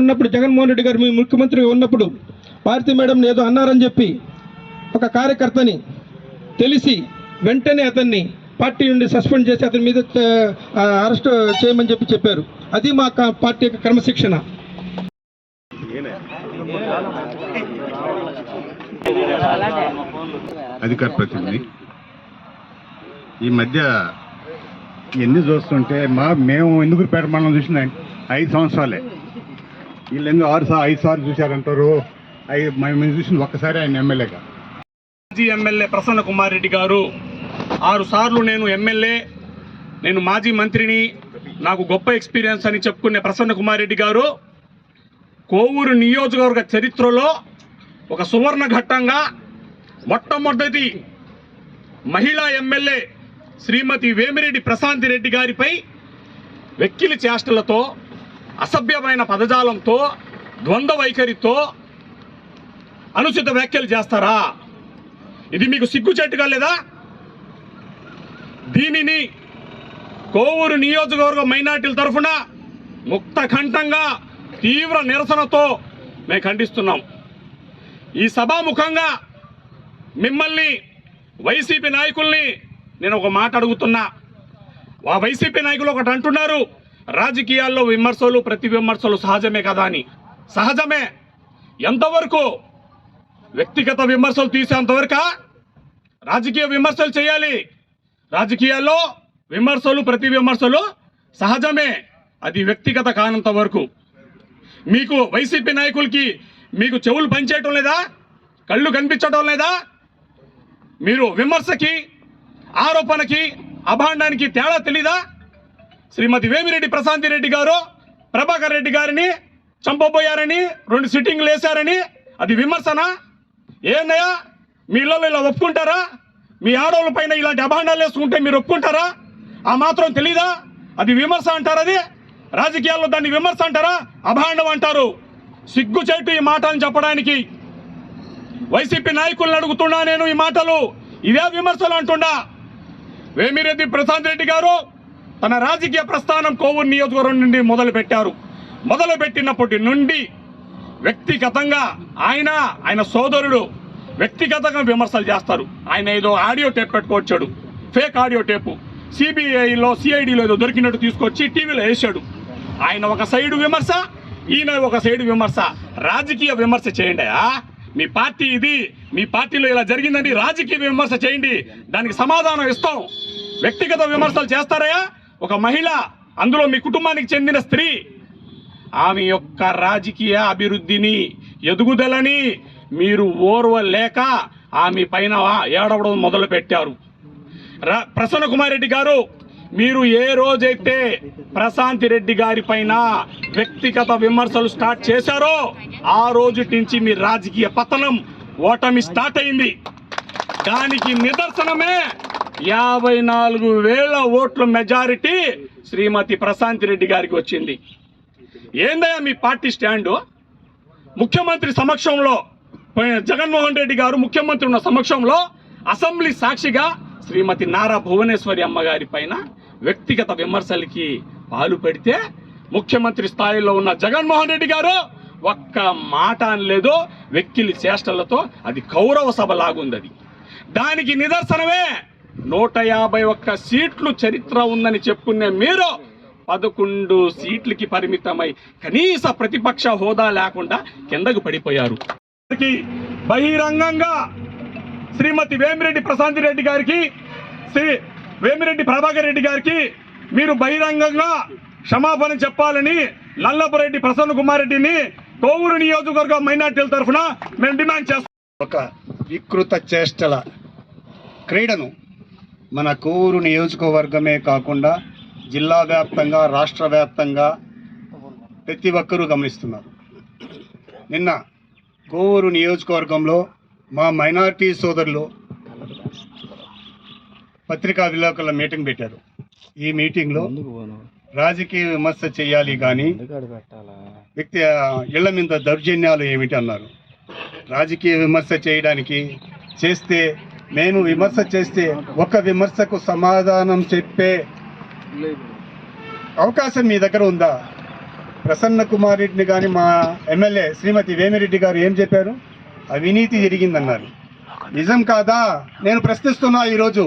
ఉన్నప్పుడు, జగన్మోహన్ రెడ్డి గారు మీ ముఖ్యమంత్రిగా ఉన్నప్పుడు భారతి మేడం ఏదో అన్నారని చెప్పి ఒక కార్యకర్తని తెలిసి వెంటనే అతన్ని పార్టీ నుండి సస్పెండ్ చేసి అతని మీద అరెస్ట్ చేయమని చెప్పారు. అది మా పార్టీ యొక్క క్రమశిక్షణ. అధికార ప్రతినిధి ఈ మధ్య ఎన్ని చూస్తుంటే మేము ఎందుకు పేటమండలం చూసిన 5 సంవత్సరాలే, వీళ్ళు ఎందుకు 5 సార్లు చూశారంటారు. మేము చూసిన ఒక్కసారి ఆయన ఎమ్మెల్యేగా. మాజీ ఎమ్మెల్యే ప్రసన్న కుమార్ రెడ్డి గారు 6 సార్లు నేను ఎమ్మెల్యే, నేను మాజీ మంత్రిని, నాకు గొప్ప ఎక్స్పీరియన్స్ అని చెప్పుకునే ప్రసన్న కుమార్ రెడ్డి గారు కోవూరు నియోజకవర్గ చరిత్రలో ఒక సువర్ణ ఘట్టంగా మొట్టమొదటి మహిళా ఎమ్మెల్యే శ్రీమతి వేమిరెడ్డి ప్రశాంతి రెడ్డి గారిపై వెక్కిలి చేష్టలతో, అసభ్యమైన పదజాలంతో, ద్వంద్వ వైఖరితో అనుచిత వ్యాఖ్యలు చేస్తారా? ఇది మీకు సిగ్గుచేటుగా లేదా? దీనిని కోవూరు నియోజకవర్గ మైనార్టీల తరఫున ముక్తకంఠంగా తీవ్ర నిరసనతో మేము ఖండిస్తున్నాం. ఈ సభాముఖంగా మిమ్మల్ని, వైసీపీ నాయకుల్ని నేను ఒక మాట అడుగుతున్నా. ఆ వైసీపీ నాయకులు ఒకటి అంటున్నారు, రాజకీయాల్లో విమర్శలు, ప్రతి విమర్శలు సహజమే కదా అని. సహజమే. ఎంతవరకు? వ్యక్తిగత విమర్శలు తీసేంతవరకు రాజకీయ విమర్శలు చేయాలి. రాజకీయాల్లో విమర్శలు, ప్రతి విమర్శలు సహజమే. అది వ్యక్తిగత కానంత వరకు. మీకు వైసీపీ నాయకులకి మీకు చెవులు పనిచేయటం లేదా? కళ్ళు కనిపించడం లేదా? మీరు విమర్శకి, ఆరోపణకి, అభాండానికి తేడా తెలీదా? శ్రీమతి వేమిరెడ్డి ప్రశాంతి రెడ్డి గారు ప్రభాకర్ రెడ్డి గారిని చంపబోయారని 2 సిట్టింగ్లు వేశారని అది విమర్శనా? ఏందయ్యా, మీ ఇళ్ళలో ఇలా ఒప్పుకుంటారా? మీ ఆడవాళ్ళ పైన ఇలాంటి అభాండాలు వేసుకుంటే మీరు ఒప్పుకుంటారా? ఆ మాత్రం తెలీదా? అది విమర్శ అంటారు. అది రాజకీయాల్లో దాన్ని విమర్శ అంటారా? అభాండం అంటారు. సిగ్గుచేటు ఈ మాటలను చెప్పడానికి. వైసీపీ నాయకులను అడుగుతున్నా నేను, ఈ మాటలు ఇవే విమర్శలు అంటున్నా. వేమిరెడ్డి ప్రశాంత్ రెడ్డి గారు తన రాజకీయ ప్రస్థానం కోవూరు నియోజకవర్గం నుండి మొదలుపెట్టారు. మొదలుపెట్టినప్పటి నుండి వ్యక్తిగతంగా ఆయన సోదరుడు వ్యక్తిగతంగా విమర్శలు చేస్తారు. ఆయన ఏదో ఆడియో టేప్ పెట్టుకొచ్చాడు, ఫేక్ ఆడియో టేపు, సిబిఐలో సిఐడిలో ఏదో దొరికినట్టు తీసుకొచ్చి టీవీలో వేసాడు. ఆయన ఒక సైడు విమర్శ, ఈయన ఒక సైడు విమర్శ. రాజకీయ విమర్శ చేయండి. మీ పార్టీ ఇది, మీ పార్టీలో ఇలా జరిగిందని రాజకీయ విమర్శ చేయండి, దానికి సమాధానం ఇస్తాం. వ్యక్తిగత విమర్శలు చేస్తారయ్యా? ఒక మహిళ, అందులో మీ కుటుంబానికి చెందిన స్త్రీ, ఆమె యొక్క రాజకీయ అభివృద్ధిని, ఎదుగుదలని మీరు ఓర్వలేక ఆమె పైన ఏడవడం మొదలు పెట్టారు. ప్రసన్న కుమార్ రెడ్డి గారు, మీరు ఏ రోజైతే ప్రశాంతి రెడ్డి గారి పైన వ్యక్తిగత విమర్శలు స్టార్ట్ చేశారో ఆ రోజు నుంచి మీ రాజకీయ పతనం, ఓటమి స్టార్ట్ అయింది. దానికి నిదర్శనమే 54,000 ఓట్ల మెజారిటీ శ్రీమతి ప్రశాంతి రెడ్డి గారికి వచ్చింది. ఏందయ్యా మీ పార్టీ స్టాండు? ముఖ్యమంత్రి సమక్షంలో, జగన్మోహన్ రెడ్డి గారు ముఖ్యమంత్రి ఉన్న సమక్షంలో అసెంబ్లీ సాక్షిగా శ్రీమతి నారా భువనేశ్వరి అమ్మగారి పైన వ్యక్తిగత విమర్శలకి పాలు పెడితే ముఖ్యమంత్రి స్థాయిలో ఉన్న జగన్మోహన్ రెడ్డి గారు ఒక్క మాట అనలేదు. వెక్కిలి చేష్టలతో అది కౌరవ సభ లాగుంది. అది దానికి నిదర్శనమే 151 సీట్లు చరిత్ర ఉందని చెప్పుకునే మీరు 11 సీట్లకి పరిమితమై కనీస ప్రతిపక్ష హోదా లేకుండా కిందకు పడిపోయారు. బహిరంగంగా శ్రీమతి వేమిరెడ్డి ప్రశాంతి రెడ్డి గారికి, శ్రీ వేమిరెడ్డి ప్రభాకర్ రెడ్డి గారికి మీరు బహిరంగంగా క్షమాపణ చెప్పాలని నల్లపురెడ్డి ప్రసన్న కుమార్ రెడ్డిని కోవూరు నియోజకవర్గ మైనార్టీల తరఫున మేము డిమాండ్ చేస్తాం. ఒక వికృత చేష్టల క్రీడను మన కోవూరు నియోజకవర్గమే కాకుండా జిల్లా వ్యాప్తంగా, రాష్ట్ర వ్యాప్తంగా ప్రతి ఒక్కరూ గమనిస్తున్నారు. నిన్న కోవూరు నియోజకవర్గంలో మా మైనార్టీ సోదరులు పత్రికా విలేకరుల మీటింగ్ పెట్టారు. ఈ మీటింగ్లో రాజకీయ విమర్శ చేయాలి కానీ వ్యక్తి ఇళ్ల మీద దౌర్జన్యాలు ఏమిటి అన్నారు. రాజకీయ విమర్శ చేయడానికి చేస్తే, నేను విమర్శ చేస్తే ఒక విమర్శకు సమాధానం చెప్పే అవకాశం మీ దగ్గర ఉందా? ప్రసన్న కుమార్ రెడ్డిని కానీ మా ఎమ్మెల్యే శ్రీమతి వేమిరెడ్డి గారు ఏం చెప్పారు? అవినీతి జరిగిందన్నారు. నిజం కాదా? నేను ప్రశ్నిస్తున్నా. ఈరోజు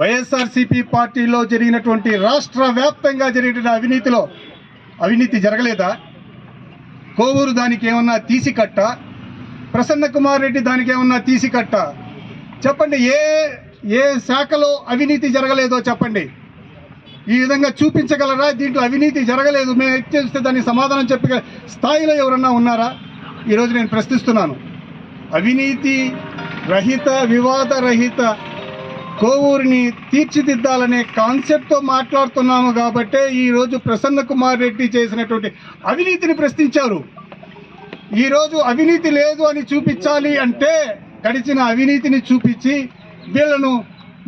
వైఎస్ఆర్సీపీ పార్టీలో జరిగినటువంటి రాష్ట్ర వ్యాప్తంగా జరిగిన అవినీతి జరగలేదా? కోవూరు దానికి ఏమన్నా తీసికట్ట? ప్రసన్న కుమార్ రెడ్డి దానికి ఏమన్నా తీసికట్ట? చెప్పండి, ఏ శాఖలో అవినీతి జరగలేదో చెప్పండి. ఈ విధంగా చూపించగలరా? దీంట్లో అవినీతి జరగలేదు, మేము చేస్తే దానికి సమాధానం చెప్పే స్థాయిలో ఎవరన్నా ఉన్నారా? ఈరోజు నేను ప్రశ్నిస్తున్నాను. అవినీతి రహిత, వివాద రహిత కోవూరిని తీర్చిదిద్దాలనే కాన్సెప్ట్తో మాట్లాడుతున్నాము కాబట్టే ఈరోజు ప్రసన్న కుమార్ రెడ్డి చేసినటువంటి అవినీతిని ప్రశ్నించారు. ఈరోజు అవినీతి లేదు అని చూపించాలి అంటే గడిచిన అవినీతిని చూపించి వీళ్ళను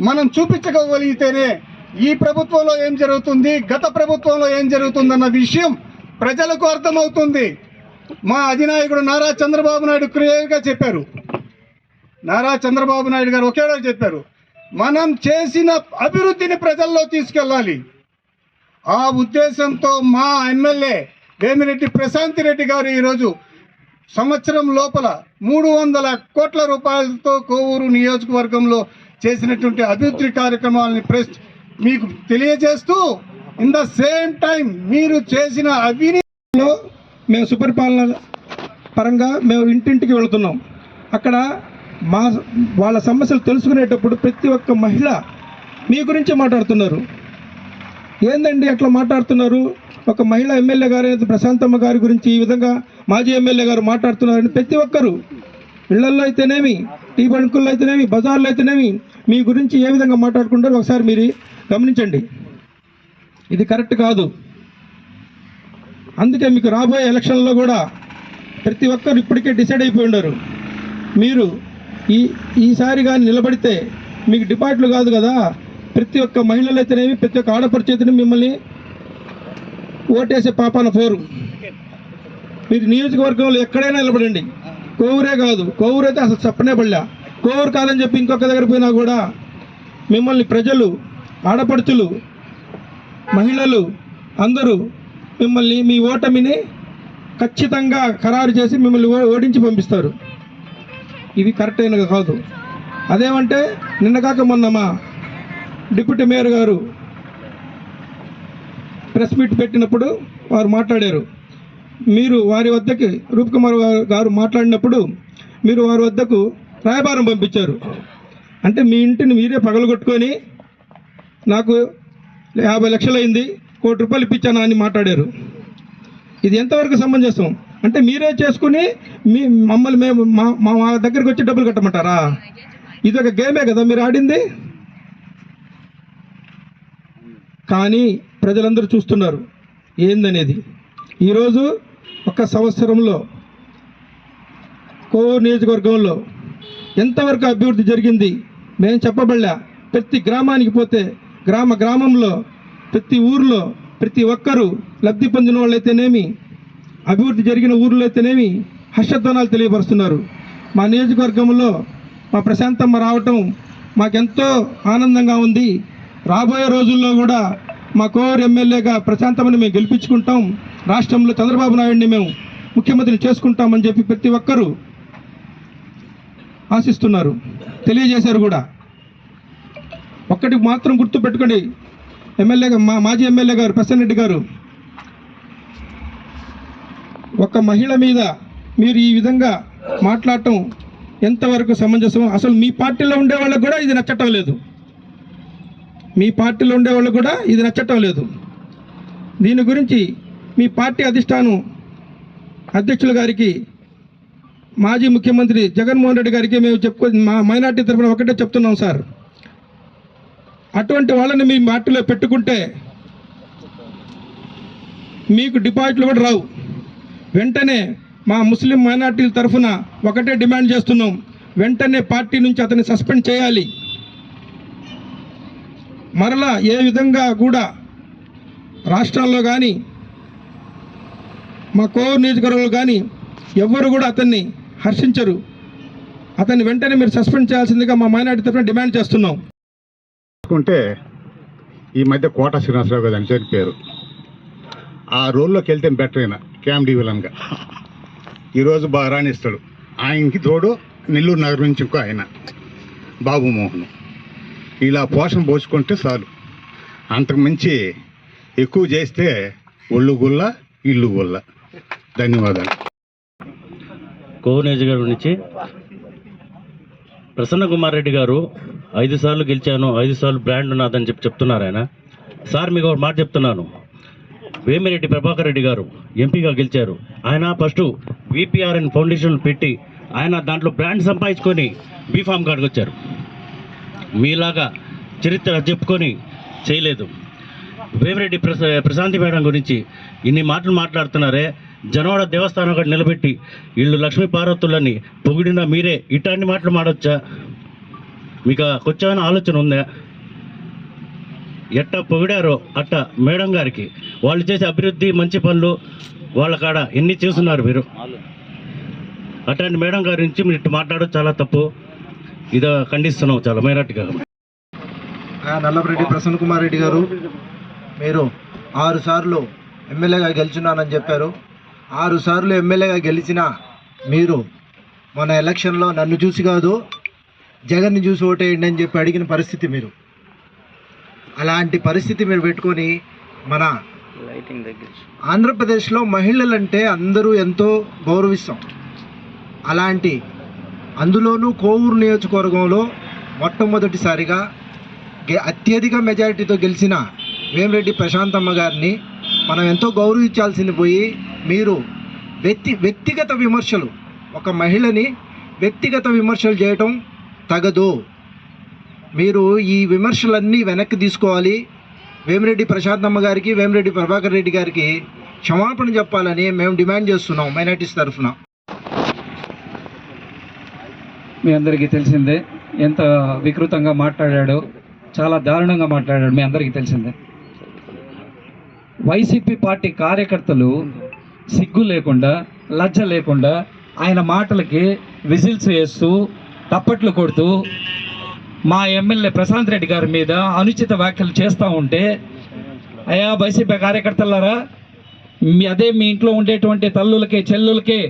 మనం చూపించగలిగితేనే ఈ ప్రభుత్వంలో ఏం జరుగుతుంది, గత ప్రభుత్వంలో ఏం జరుగుతుందన్న విషయం ప్రజలకు అర్థమవుతుంది. మా అధినాయకుడు నారా చంద్రబాబు నాయుడు క్లియర్గా చెప్పారు. నారా చంద్రబాబు నాయుడు గారు ఒకే చెప్పారు, మనం చేసిన అభివృద్ధిని ప్రజల్లో తీసుకెళ్ళాలి. ఆ ఉద్దేశంతో మా ఎమ్మెల్యే వేమిరెడ్డి ప్రశాంతి రెడ్డి గారు ఈరోజు సంవత్సరం లోపల 300 కోట్ల రూపాయలతో కోవూరు నియోజకవర్గంలో చేసినటువంటి అభివృద్ధి కార్యక్రమాలని మీకు తెలియజేస్తూ, ఇన్ ద సేమ్ టైం మీరు చేసిన అవినీతిలో మేము సుపరిపాలన పరంగా మేము ఇంటింటికి వెళుతున్నాం. అక్కడ వాళ్ళ సమస్యలు తెలుసుకునేటప్పుడు ప్రతి ఒక్క మహిళ మీ గురించి మాట్లాడుతున్నారు. ఏందండి అట్లా మాట్లాడుతున్నారు? ఒక మహిళ ఎమ్మెల్యే గారు ప్రశాంతమ్మ గారి గురించి ఈ విధంగా మాజీ ఎమ్మెల్యే గారు మాట్లాడుతున్నారని ప్రతి ఒక్కరు ఇళ్లల్లో అయితేనేమి, టీ బంకుల్లో అయితేనేమి, బజార్లో అయితేనేమి మీ గురించి ఏ విధంగా మాట్లాడుకుంటారో ఒకసారి మీరు గమనించండి. ఇది కరెక్ట్ కాదు. అందుకే మీకు రాబోయే ఎలక్షన్లో కూడా ప్రతి ఒక్కరు ఇప్పటికే డిసైడ్ అయిపోయి ఉన్నారు. మీరు ఈసారి కానీ నిలబడితే మీకు డిపార్ట్లు కాదు కదా, ప్రతి ఒక్క మహిళలు అయితేనేమి, ప్రతి ఒక్క ఆడపరిచేతనే మిమ్మల్ని ఓటేసే పాపాన పోరు. మీరు నియోజకవర్గంలో ఎక్కడైనా నిలబడండి, కోవూరే కాదు, కోవూరు అయితే అసలు చెప్పనే పడలే. కోవూరు కాదని చెప్పి ఇంకొక దగ్గర పోయినా కూడా మిమ్మల్ని ప్రజలు, ఆడపడుచులు, మహిళలు అందరూ మిమ్మల్ని, మీ ఓటమిని ఖచ్చితంగా ఖరారు చేసి మిమ్మల్ని ఓడించి పంపిస్తారు. ఇవి కరెక్ట్ అయినగా కాదు. అదేమంటే నిన్నగాక మొన్న మా డిప్యూటీ మేయర్ గారు ప్రెస్ మీట్ పెట్టినప్పుడు వారు మాట్లాడారు. మీరు వారి వద్దకి రూప్కుమార్ గారు మాట్లాడినప్పుడు మీరు వారి వద్దకు రాయబారం పంపించారు. అంటే మీ ఇంటిని మీరే పగలగొట్టుకొని నాకు 50 లక్షలు అయింది, 1 కోటి రూపాయలు ఇప్పించాను అని మాట్లాడారు. ఇది ఎంతవరకు సమంజసం? అంటే మీరే చేసుకుని మమ్మల్ని మా దగ్గరికి వచ్చి డబ్బులు కట్టమంటారా? ఇది ఒక గేమే కదా మీరు ఆడింది. కానీ ప్రజలందరూ చూస్తున్నారు ఏందనేది. ఈరోజు ఒక సంవత్సరంలో కోవూరు నియోజకవర్గంలో ఎంతవరకు అభివృద్ధి జరిగింది మేము చెప్పబడలే. ప్రతి గ్రామానికి పోతే గ్రామంలో ప్రతి ఊర్లో ప్రతి ఒక్కరూ లబ్ధి పొందిన వాళ్ళైతేనేమి, అభివృద్ధి జరిగిన ఊర్లో అయితేనేమి హర్షధ్వానాలు తెలియపరుస్తున్నారు. మా నియోజకవర్గంలో మా ప్రశాంతమ్మ రావటం మాకెంతో ఆనందంగా ఉంది. రాబోయే రోజుల్లో కూడా మా కోవూరు ఎమ్మెల్యేగా ప్రశాంతమ్మని మేము గెలిపించుకుంటాం, రాష్ట్రంలో చంద్రబాబు నాయుడిని మేము ముఖ్యమంత్రిని చేసుకుంటామని చెప్పి ప్రతి ఒక్కరూ ఆశిస్తున్నారు, తెలియజేశారు కూడా. ఒక్కటి మాత్రం గుర్తు పెట్టుకోండి, మా మాజీ ఎమ్మెల్యే గారు ప్రసన్నరెడ్డి గారు, ఒక మహిళ మీద మీరు ఈ విధంగా మాట్లాడటం ఎంతవరకు సమంజసం? అసలు మీ పార్టీలో ఉండే వాళ్ళకు కూడా ఇది నచ్చటం లేదు. మీ పార్టీలో ఉండే వాళ్ళకు కూడా ఇది నచ్చటం లేదు. దీని గురించి మీ పార్టీ అధ్యక్షుల గారికి, మాజీ ముఖ్యమంత్రి జగన్మోహన్ రెడ్డి గారికి మేము మా మైనార్టీ తరఫున ఒకటే చెప్తున్నాం సార్, అటువంటి వాళ్ళని మీ పార్టీలో పెట్టుకుంటే మీకు డిపాజిట్లు కూడా రావు. వెంటనే మా ముస్లిం మైనార్టీల తరఫున ఒకటే డిమాండ్ చేస్తున్నాం, వెంటనే పార్టీ నుంచి అతన్ని సస్పెండ్ చేయాలి. మరలా ఏ విధంగా కూడా రాష్ట్రాల్లో కానీ మా కోవూరు నియోజకవర్గంలో కానీ ఎవ్వరు కూడా అతన్ని హర్షించరు. అతన్ని వెంటనే మీరు సస్పెండ్ చేయాల్సిందిగా మా మైనార్టీ తరఫున డిమాండ్ చేస్తున్నాం. ఈ మధ్య కోట శ్రీనివాసరావు గారు అని పేరు, ఆ రోల్లోకి వెళ్తే బెటర్ అయినా కామెడీ విలన్గా ఈరోజు బాగా రాణిస్తాడు. ఆయనకి తోడు నెల్లూరు నగరం నుంచి ఇంకో ఆయన బాబు మోహన్. ఇలా పోషణ పోసుకుంటే చాలు, అంతకు మించి ఎక్కువ చేస్తే ఒళ్ళు గుల్ల ఇల్లు గుల్ల. ధన్యవాదాలు. కోవూరు నియోజకవర్గం నుంచి ప్రసన్న కుమార్ రెడ్డి గారు 5 సార్లు గెలిచాను, 5 సార్లు బ్రాండ్ ఉన్నదని చెప్తున్నారు ఆయన. సార్ మీకు ఒక మాట చెప్తున్నాను, వేమిరెడ్డి ప్రభాకర్ రెడ్డి గారు ఎంపీగా గెలిచారు. ఆయన ఫస్ట్ విపిఆర్ఎన్ ఫౌండేషన్ పెట్టి ఆయన దాంట్లో బ్రాండ్ సంపాదించుకొని బీఫామ్ కాడికి వచ్చారు. మీలాగా చరిత్ర చెప్పుకొని చేయలేదు. వేమిరెడ్డి ప్రశాంతి మేడం గురించి ఇన్ని మాటలు మాట్లాడుతున్నారే, జనవాడ దేవస్థానం కాడ నిలబెట్టి వీళ్ళు లక్ష్మీ పార్వతులని పొగిడిన మీరే ఇట్లాంటి మాటలు మాడొచ్చా? మీకు కొంచెం ఆలోచన ఉందా? ఎట్టా పొగిడారో అట్ట మేడం గారికి వాళ్ళు చేసే అభివృద్ధి మంచి పనులు వాళ్ళ కాడ ఎన్ని చేస్తున్నారు మీరు. అట్లాంటి మేడం గారి నుంచి మీరు ఇట్టు మాట్లాడడం చాలా తప్పు. ఇదో ఖండిస్తున్నాం చాలా మైనార్టీగా. నల్లపరెడ్డి ప్రసన్న కుమార్ రెడ్డి గారు, మీరు 6 సార్లు ఎమ్మెల్యేగా గెలుచున్నానని చెప్పారు. 6 సార్లు ఎమ్మెల్యేగా గెలిచిన మీరు మన ఎలక్షన్లో నన్ను చూసి కాదు జగన్ని చూసి ఓటేయండి అని చెప్పి అడిగిన పరిస్థితి మీరు. అలాంటి పరిస్థితి మీరు పెట్టుకొని మన ఆంధ్రప్రదేశ్లో మహిళలంటే అందరూ ఎంతో గౌరవిస్తాం. అలాంటి అందులోనూ కోవూరు నియోజకవర్గంలో మొట్టమొదటిసారిగా అత్యధిక మెజారిటీతో గెలిచిన వేమిరెడ్డి ప్రశాంతమ్మ గారిని మనం ఎంతో గౌరవించాల్సింది పోయి మీరు వ్యక్తిగత విమర్శలు, ఒక మహిళని వ్యక్తిగత విమర్శలు చేయటం తగదు. మీరు ఈ విమర్శలన్నీ వెనక్కి తీసుకోవాలి. వేమిరెడ్డి ప్రశాంతమ్మ గారికి, వేమిరెడ్డి ప్రభాకర్ రెడ్డి గారికి క్షమాపణ చెప్పాలని మేము డిమాండ్ చేస్తున్నాం మైనార్టీస్ తరఫున. మీ అందరికీ తెలిసిందే ఎంత వికృతంగా మాట్లాడాడో, చాలా దారుణంగా మాట్లాడాడు. మీ అందరికీ తెలిసిందే. వైసీపీ పార్టీ కార్యకర్తలు సిగ్గు లేకుండా, లజ్జ లేకుండా ఆయన మాటలకి విజిల్స్ వేస్తూ తప్పట్లు కొడుతూ మా ఎమ్మెల్యే ప్రశాంత్ రెడ్డి గారి మీద అనుచిత వ్యాఖ్యలు చేస్తూ ఉంటే, అయ్యా వైసీపీ కార్యకర్తలారా, మీ ఇంట్లో ఉండేటువంటి తల్లులకి, చెల్లులకి,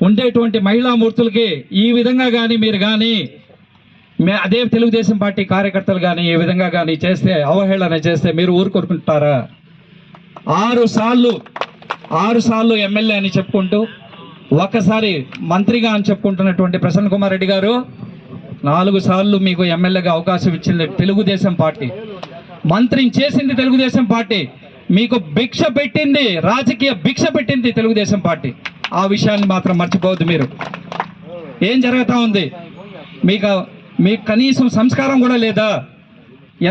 ఉండేటువంటి మహిళామూర్తులకి ఈ విధంగా కానీ మీరు కానీ అదే తెలుగుదేశం పార్టీ కార్యకర్తలు కానీ ఈ విధంగా కానీ చేస్తే, అవహేళన చేస్తే మీరు ఊరుకొరుకుంటారా? 6 సార్లు ఎమ్మెల్యే అని చెప్పుకుంటూ ఒక్కసారి మంత్రిగా అని చెప్పుకుంటున్నటువంటి ప్రసన్న కుమార్ రెడ్డి గారు 4 సార్లు మీకు ఎమ్మెల్యేగా అవకాశం ఇచ్చింది తెలుగుదేశం పార్టీ. మంత్రిని చేసింది తెలుగుదేశం పార్టీ. మీకు భిక్ష పెట్టింది, రాజకీయ భిక్ష పెట్టింది తెలుగుదేశం పార్టీ. ఆ విషయాన్ని మాత్రం మర్చిపోవద్దు. మీరు ఏం జరుగుతూ ఉంది? మీకు కనీసం సంస్కారం కూడా లేదా?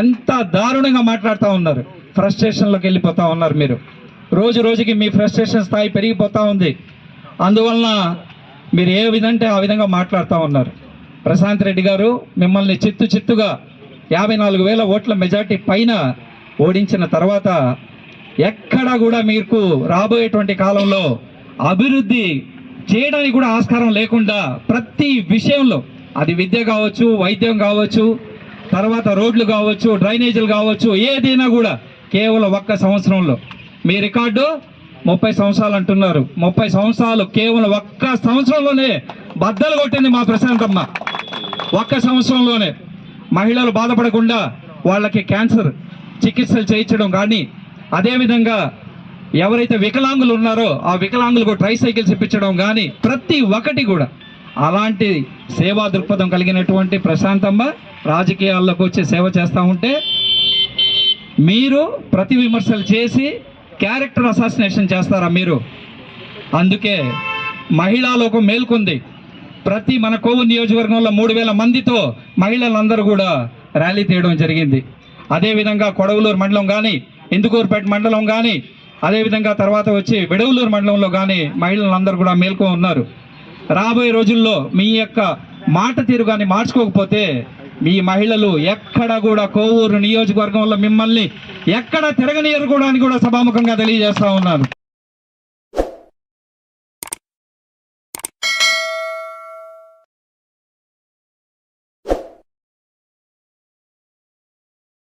ఎంత దారుణంగా మాట్లాడుతూ ఉన్నారు. ఫ్రస్ట్రేషన్లోకి వెళ్ళిపోతూ ఉన్నారు. మీరు రోజు రోజుకి మీ ఫ్రస్ట్రేషన్ స్థాయి పెరిగిపోతూ ఉంది. అందువలన మీరు ఏ విధంటే ఆ విధంగా మాట్లాడుతూ ఉన్నారు. ప్రశాంత్ రెడ్డి గారు మిమ్మల్ని చిత్తుగా 54,000 ఓట్ల మెజార్టీ పైన ఓడించిన తర్వాత ఎక్కడా కూడా మీకు రాబోయేటువంటి కాలంలో అభివృద్ధి చేయడానికి కూడా ఆస్కారం లేకుండా ప్రతి విషయంలో, అది విద్య కావచ్చు, వైద్యం కావచ్చు, తర్వాత రోడ్లు కావచ్చు, డ్రైనేజీలు కావచ్చు, ఏదైనా కూడా కేవలం 1 సంవత్సరంలో మీ రికార్డు 30 సంవత్సరాలు అంటున్నారు. 30 సంవత్సరాలు కేవలం 1 సంవత్సరంలోనే బద్దలు కొట్టింది మా ప్రశాంతమ్మ. 1 సంవత్సరంలోనే మహిళలు బాధపడకుండా వాళ్ళకి క్యాన్సర్ చికిత్సలు చేయించడం కానీ, అదేవిధంగా ఎవరైతే వికలాంగులు ఉన్నారో ఆ వికలాంగులకు ట్రైసైకిల్స్ ఇప్పించడం కానీ, ప్రతి ఒక్కటి కూడా అలాంటి సేవా దృక్పథం కలిగినటువంటి ప్రశాంతమ్మ రాజకీయాల్లోకి వచ్చి సేవ చేస్తూ ఉంటే మీరు ప్రతి విమర్శలు చేసి క్యారెక్టర్ అసాసినేషన్ చేస్తారా మీరు? అందుకే మహిళా లోకం మేల్కొంది. మన కోవూరు నియోజకవర్గంలో 3,000 మందితో మహిళలందరూ కూడా ర్యాలీ తీయడం జరిగింది. అదేవిధంగా కొడవలూరు మండలం కానీ, ఇందుకూరుపేట మండలం కానీ, అదేవిధంగా తర్వాత వచ్చి విడవలూరు మండలంలో కానీ మహిళలందరూ కూడా మేల్కొని ఉన్నారు. రాబోయే రోజుల్లో మీ యొక్క మాట తీరు కానీ మార్చుకోకపోతే మీ మహిళలు ఎక్కడ కూడా కోవూరు నియోజకవర్గంలో మిమ్మల్ని ఎక్కడ తిరగనీయరు కూడా అని కూడా సభాముఖంగా తెలియజేస్తా ఉన్నాను.